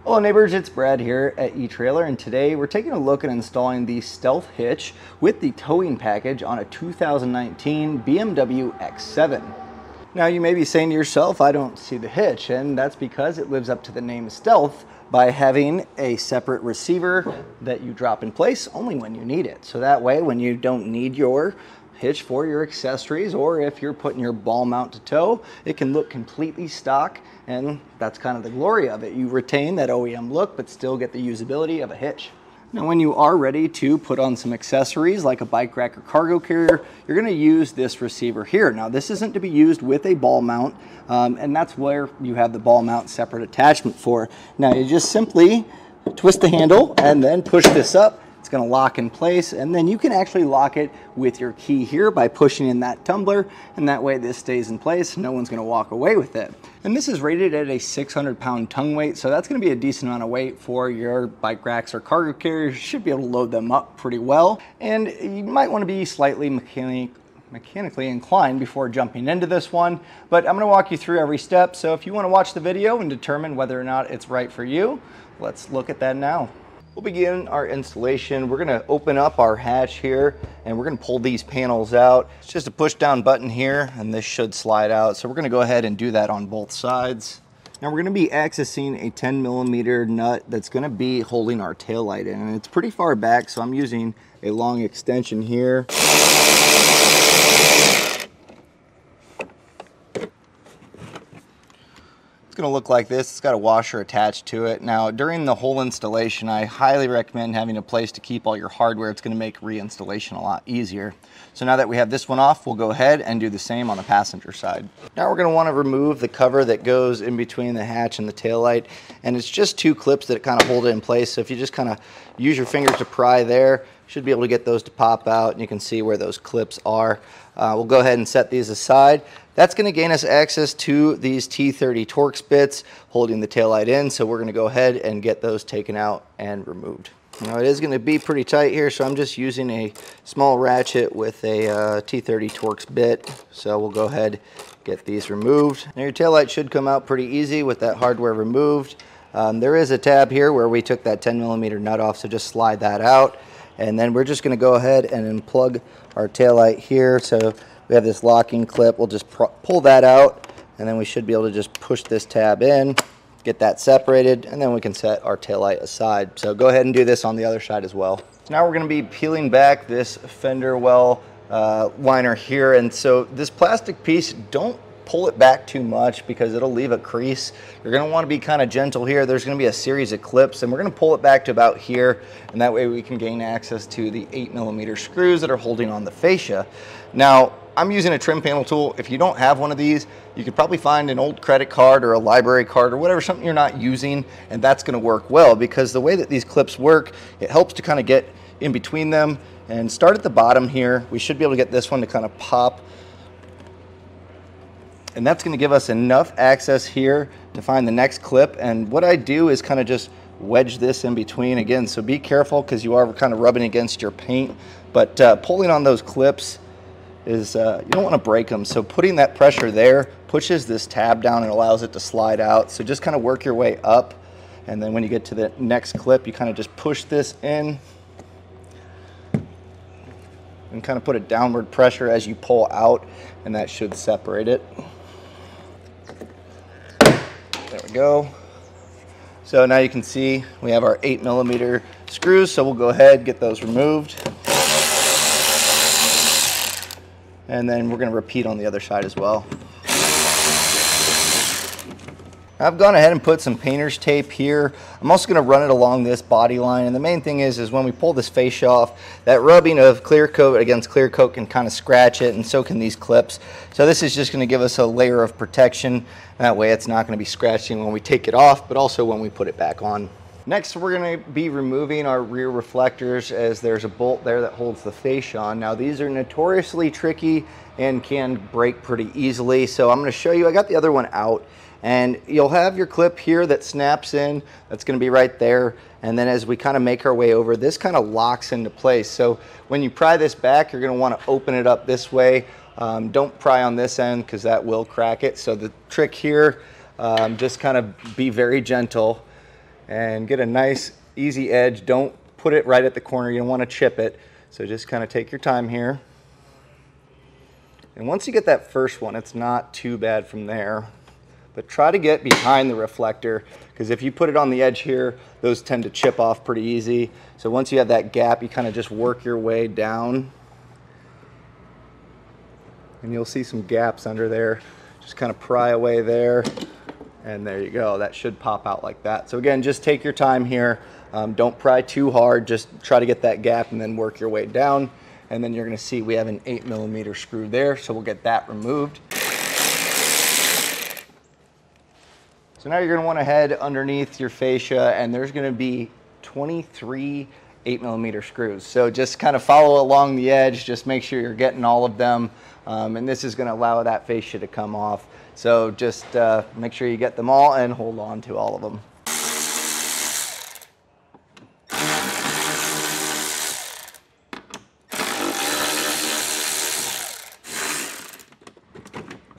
Hello neighbors, it's Brad here at eTrailer, and today we're taking a look at installing the Stealth Hitch with the towing package on a 2019 BMW X7. Now you may be saying to yourself, I don't see the hitch, and that's because it lives up to the name Stealth by having a separate receiver that you drop in place only when you need it. So that way when you don't need your hitch for your accessories, or if you're putting your ball mount to tow, it can look completely stock, and that's kind of the glory of it. You retain that OEM look but still get the usability of a hitch. Now when you are ready to put on some accessories like a bike rack or cargo carrier, you're going to use this receiver here. Now this isn't to be used with a ball mount, and that's where you have the ball mount separate attachment for. Now you just simply twist the handle and then push this up. It's going to lock in place, and then you can actually lock it with your key here by pushing in that tumbler, and that way this stays in place. No one's going to walk away with it. And this is rated at a 600-pound tongue weight, so that's going to be a decent amount of weight for your bike racks or cargo carriers. You should be able to load them up pretty well, and you might want to be slightly mechanically inclined before jumping into this one, but I'm going to walk you through every step. So if you want to watch the video and determine whether or not it's right for you, let's look at that now. We'll begin our installation. We're going to open up our hatch here and we're going to pull these panels out. It's just a push down button here and this should slide out. So we're going to go ahead and do that on both sides. Now we're going to be accessing a 10mm nut that's going to be holding our taillight in, and it's pretty far back, so I'm using a long extension here. Going to look like this. It's got a washer attached to it. Now during the whole installation, I highly recommend having a place to keep all your hardware. It's going to make reinstallation a lot easier. So now that we have this one off, we'll go ahead and do the same on the passenger side. Now we're going to want to remove the cover that goes in between the hatch and the taillight, and it's just two clips that kind of hold it in place. So if you just kind of use your fingers to pry there, you should be able to get those to pop out, and you can see where those clips are. We'll go ahead and set these aside. That's going to gain us access to these T30 Torx bits holding the taillight in, so we're going to go ahead and get those taken out and removed. Now it is going to be pretty tight here, so I'm just using a small ratchet with a T30 Torx bit. So we'll go ahead and get these removed. Now your taillight should come out pretty easy with that hardware removed. There is a tab here where we took that 10mm nut off, so just slide that out. And then we're just going to go ahead and unplug our taillight here. So we have this locking clip. We'll just pull that out, and then we should be able to just push this tab in, get that separated, and then we can set our taillight aside. So go ahead and do this on the other side as well. So now we're going to be peeling back this fender well liner here, and so this plastic piece, don't pull it back too much because it'll leave a crease. You're going to want to be kind of gentle here. There's going to be a series of clips, and we're going to pull it back to about here, and that way we can gain access to the 8mm screws that are holding on the fascia. Now I'm using a trim panel tool. If you don't have one of these, you could probably find an old credit card or a library card or whatever, something you're not using, and that's going to work well, because the way that these clips work, it helps to kind of get in between them and start at the bottom here. We should be able to get this one to kind of pop, and that's going to give us enough access here to find the next clip. And what I do is kind of just wedge this in between again, so be careful because you are kind of rubbing against your paint, but pulling on those clips is you don't want to break them. So putting that pressure there pushes this tab down and allows it to slide out. So just kind of work your way up, and then when you get to the next clip, you kind of just push this in and kind of put a downward pressure as you pull out, and that should separate it. There we go. So now you can see we have our 8mm screws, so we'll go ahead, get those removed. And then we're going to repeat on the other side as well. I've gone ahead and put some painter's tape here. I'm also going to run it along this body line, and the main thing is when we pull this fascia off, that rubbing of clear coat against clear coat can kind of scratch it, and so can these clips. So this is just going to give us a layer of protection. That way it's not going to be scratching when we take it off, but also when we put it back on. Next, we're going to be removing our rear reflectors, as there's a bolt there that holds the fascia on. Now these are notoriously tricky and can break pretty easily, so I'm going to show you. I got the other one out, and you'll have your clip here that snaps in. That's going to be right there, and then as we kind of make our way over, this kind of locks into place. So when you pry this back, you're going to want to open it up this way. Don't pry on this end because that will crack it. So the trick here, just kind of be very gentle and get a nice easy edge. Don't put it right at the corner, you don't want to chip it. So just kind of take your time here. And once you get that first one, it's not too bad from there. But try to get behind the reflector, because if you put it on the edge here, those tend to chip off pretty easy. So once you have that gap, you kind of just work your way down. And you'll see some gaps under there. Just kind of pry away there. And there you go, that should pop out like that. So again, just take your time here. Don't pry too hard, just try to get that gap and then work your way down. And then you're gonna see we have an 8mm screw there, so we'll get that removed. So now you're gonna wanna head underneath your fascia, and there's gonna be 23 8mm screws. So just kind of follow along the edge, just make sure you're getting all of them. And this is gonna allow that fascia to come off. So just make sure you get them all and hold on to all of them.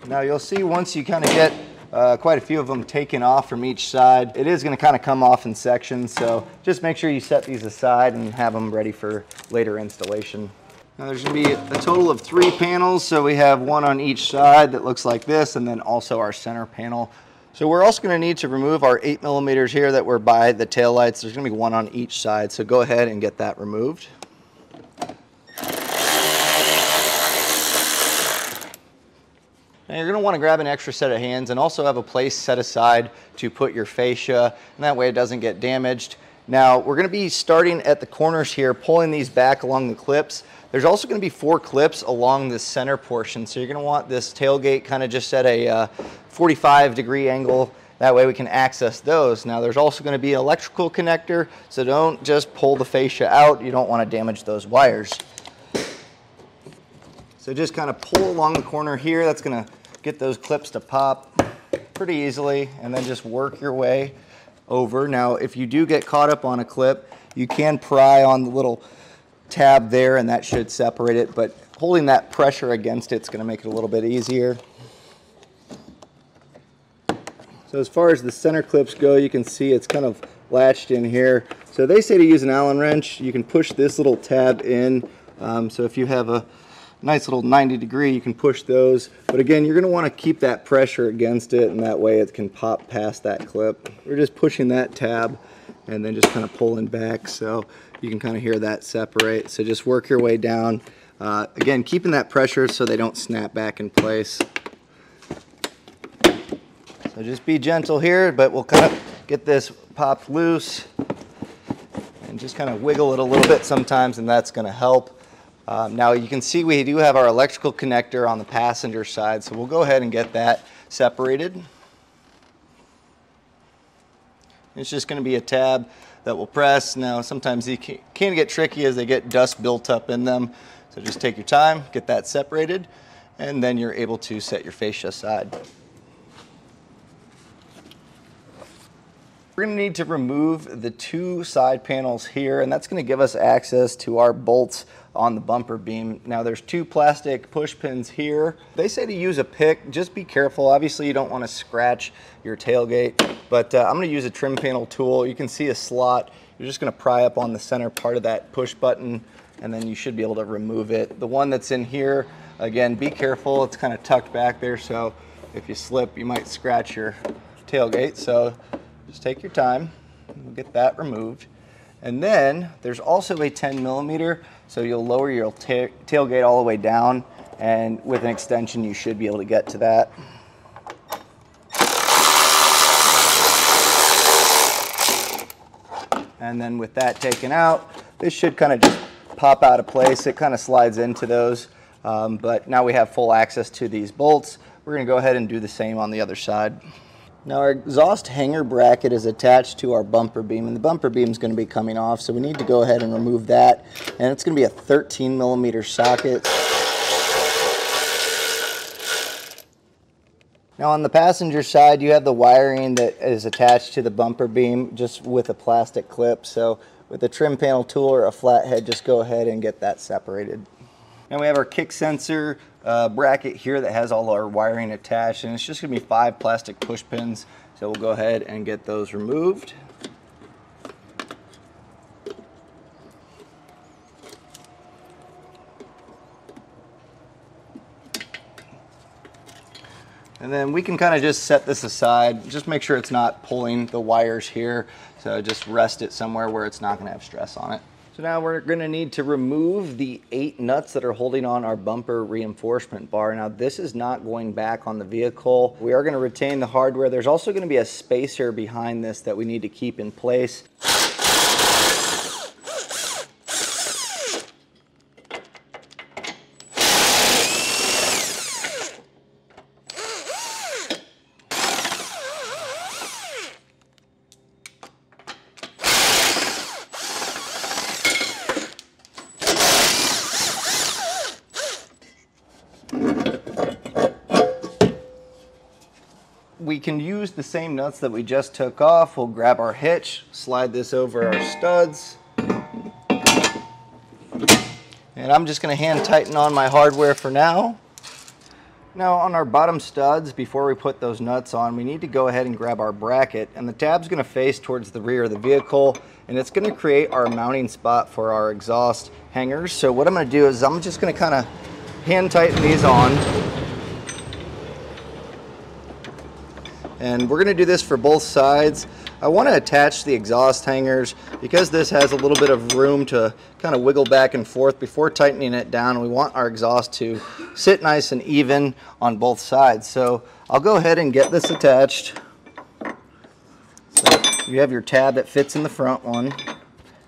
Now you'll see once you kind of get quite a few of them taken off from each side, it is going to kind of come off in sections, so just make sure you set these aside and have them ready for later installation. Now there's going to be a total of 3 panels, so we have one on each side that looks like this, and then also our center panel. So we're also going to need to remove our 8mm here that were by the taillights. There's going to be one on each side, so go ahead and get that removed. Now you're going to want to grab an extra set of hands and also have a place set aside to put your fascia, and that way it doesn't get damaged. Now we're going to be starting at the corners here, pulling these back along the clips. There's also going to be 4 clips along the center portion, so you're going to want this tailgate kind of just at a 45-degree angle. That way we can access those. Now there's also going to be an electrical connector, so don't just pull the fascia out. You don't want to damage those wires. So just kind of pull along the corner here. That's going to get those clips to pop pretty easily, and then just work your way over. Now if you do get caught up on a clip, you can pry on the little tab there and that should separate it, but holding that pressure against it's going to make it a little bit easier. So as far as the center clips go, you can see it's kind of latched in here. So they say to use an Allen wrench. You can push this little tab in, so if you have a nice little 90-degree, you can push those. But again, you're going to want to keep that pressure against it, and that way it can pop past that clip. We're just pushing that tab and then just kind of pulling back, so you can kind of hear that separate. So just work your way down. Again, keeping that pressure so they don't snap back in place. So just be gentle here, but we'll kind of get this popped loose and just kind of wiggle it a little bit sometimes, and that's going to help. Now you can see we do have our electrical connector on the passenger side, so we'll go ahead and get that separated. It's just going to be a tab that will press. Now sometimes they can get tricky as they get dust built up in them, so just take your time, get that separated, and then you're able to set your fascia aside. We're going to need to remove the 2 side panels here, and that's going to give us access to our bolts on the bumper beam. Now there's 2 plastic push pins here. They say to use a pick. Just be careful. Obviously you don't want to scratch your tailgate, but I'm going to use a trim panel tool. You can see a slot. You're just going to pry up on the center part of that push button, and then you should be able to remove it. The one that's in here, again, be careful. It's kind of tucked back there, so if you slip you might scratch your tailgate. So just take your time. We'll get that removed. And then there's also a 10mm, so you'll lower your tailgate all the way down, and with an extension you should be able to get to that. And then with that taken out, this should kind of just pop out of place. It kind of slides into those, but now we have full access to these bolts. We're going to go ahead and do the same on the other side. Now our exhaust hanger bracket is attached to our bumper beam, and the bumper beam is going to be coming off, so we need to go ahead and remove that. And it's going to be a 13mm socket. Now on the passenger side, you have the wiring that is attached to the bumper beam just with a plastic clip. So with a trim panel tool or a flathead, just go ahead and get that separated. And we have our kick sensor bracket here that has all our wiring attached, and it's just going to be 5 plastic push pins. So we'll go ahead and get those removed. And then we can kind of just set this aside. Just make sure it's not pulling the wires here. So just rest it somewhere where it's not going to have stress on it. So now we're going to need to remove the 8 nuts that are holding on our bumper reinforcement bar. Now this is not going back on the vehicle. We are going to retain the hardware. There's also going to be a spacer behind this that we need to keep in place. We can use the same nuts that we just took off. We'll grab our hitch, slide this over our studs. And I'm just going to hand tighten on my hardware for now. Now on our bottom studs, before we put those nuts on, we need to go ahead and grab our bracket. And the tab's going to face towards the rear of the vehicle. And it's going to create our mounting spot for our exhaust hangers. So what I'm going to do is I'm just going to kind of hand tighten these on. And we're going to do this for both sides. I want to attach the exhaust hangers because this has a little bit of room to kind of wiggle back and forth before tightening it down. We want our exhaust to sit nice and even on both sides. So I'll go ahead and get this attached. So you have your tab that fits in the front one.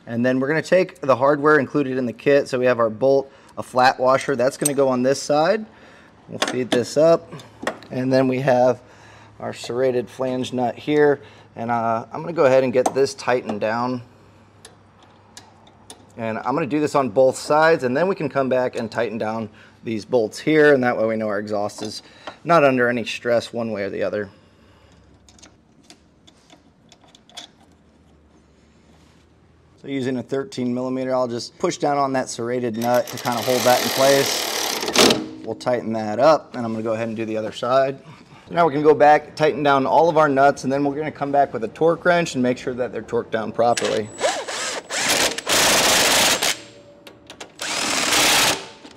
And then we're going to take the hardware included in the kit. So we have our bolt, a flat washer. That's going to go on this side. We'll feed this up. And then we have our serrated flange nut here, and I'm going to go ahead and get this tightened down. And I'm going to do this on both sides, and then we can come back and tighten down these bolts here, and that way we know our exhaust is not under any stress one way or the other. So using a 13mm, I'll just push down on that serrated nut to kind of hold that in place. We'll tighten that up, and I'm going to go ahead and do the other side. Now we can go back, tighten down all of our nuts, and then we're going to come back with a torque wrench and make sure that they're torqued down properly.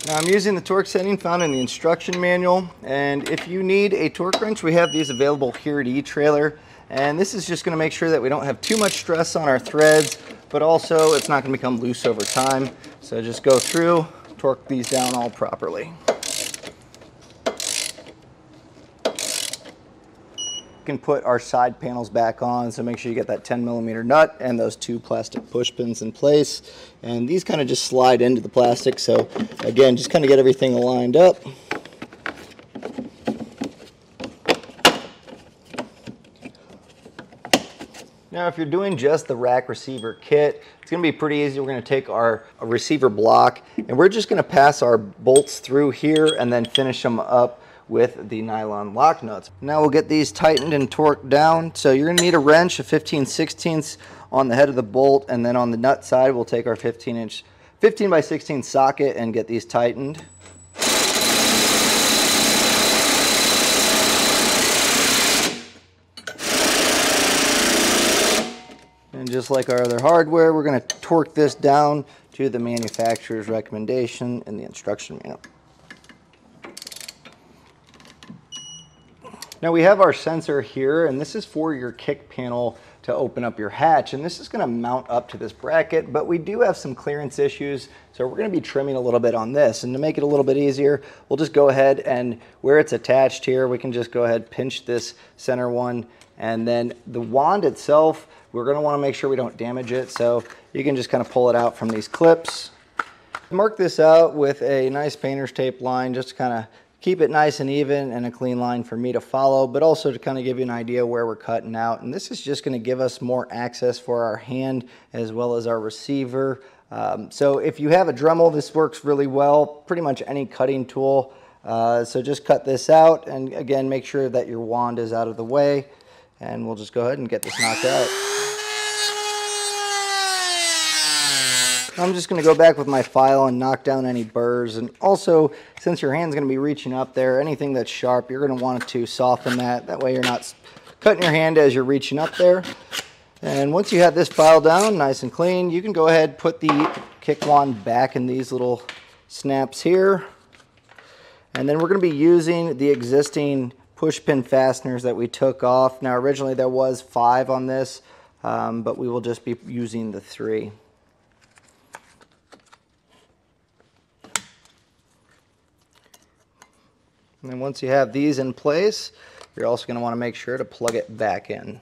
Now I'm using the torque setting found in the instruction manual, and if you need a torque wrench, we have these available here at eTrailer. And this is just going to make sure that we don't have too much stress on our threads, but also it's not going to become loose over time. So just go through, torque these down all properly. Can put our side panels back on, so make sure you get that 10mm nut and those 2 plastic push pins in place, and these kind of just slide into the plastic. So again, just kind of get everything lined up. Now if you're doing just the rack receiver kit, it's going to be pretty easy. We're going to take our receiver block and we're just going to pass our bolts through here and then finish them up with the nylon lock nuts. Now we'll get these tightened and torqued down. So you're going to need a wrench, a 15/16 on the head of the bolt, and then on the nut side we'll take our 15x16 socket and get these tightened. And just like our other hardware, we're going to torque this down to the manufacturer's recommendation in the instruction manual. Now we have our sensor here, and this is for your kick panel to open up your hatch, and this is going to mount up to this bracket, but we do have some clearance issues, so we're going to be trimming a little bit on this. And to make it a little bit easier, we'll just go ahead and where it's attached here, we can just go ahead, pinch this center one, and then the wand itself, we're going to want to make sure we don't damage it, so you can just kind of pull it out from these clips. Mark this out with a nice painter's tape line just to kind of keep it nice and even and a clean line for me to follow, but also to kind of give you an idea where we're cutting out. And this is just going to give us more access for our hand as well as our receiver. So if you have a Dremel, this works really well, pretty much any cutting tool. So just cut this out, and again, make sure that your wand is out of the way, and we'll just go ahead and get this knocked out. I'm just going to go back with my file and knock down any burrs, and also since your hand's going to be reaching up there, anything that's sharp, you're going to want to soften that. That way you're not cutting your hand as you're reaching up there. And once you have this file down nice and clean, you can go ahead, put the kick wand back in these little snaps here. And then we're going to be using the existing push pin fasteners that we took off. Now originally there was 5 on this, but we will just be using the 3. And then once you have these in place, you're also going to want to make sure to plug it back in.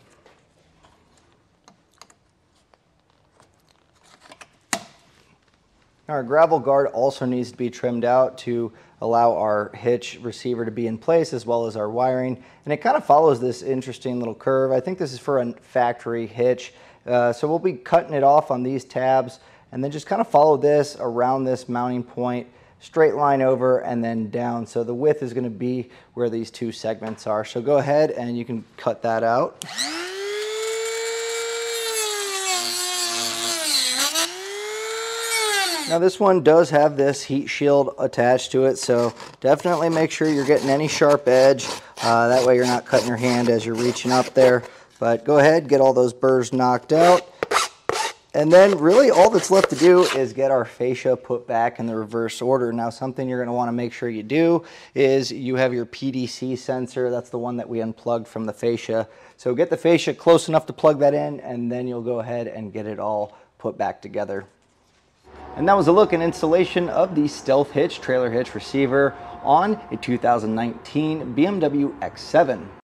Our gravel guard also needs to be trimmed out to allow our hitch receiver to be in place, as well as our wiring. And it kind of follows this interesting little curve. I think this is for a factory hitch. So we'll be cutting it off on these tabs and then just kind of follow this around this mounting point, straight line over and then down. So the width is going to be where these 2 segments are. So go ahead and you can cut that out. Now this one does have this heat shield attached to it, so definitely make sure you're getting any sharp edge. That way you're not cutting your hand as you're reaching up there. But go ahead, get all those burrs knocked out. And then really all that's left to do is get our fascia put back in the reverse order. Now something you're going to want to make sure you do is you have your PDC sensor. That's the one that we unplugged from the fascia. So get the fascia close enough to plug that in, and then you'll go ahead and get it all put back together. And that was a look and installation of the Stealth Hitch Trailer Hitch Receiver on a 2019 BMW X7.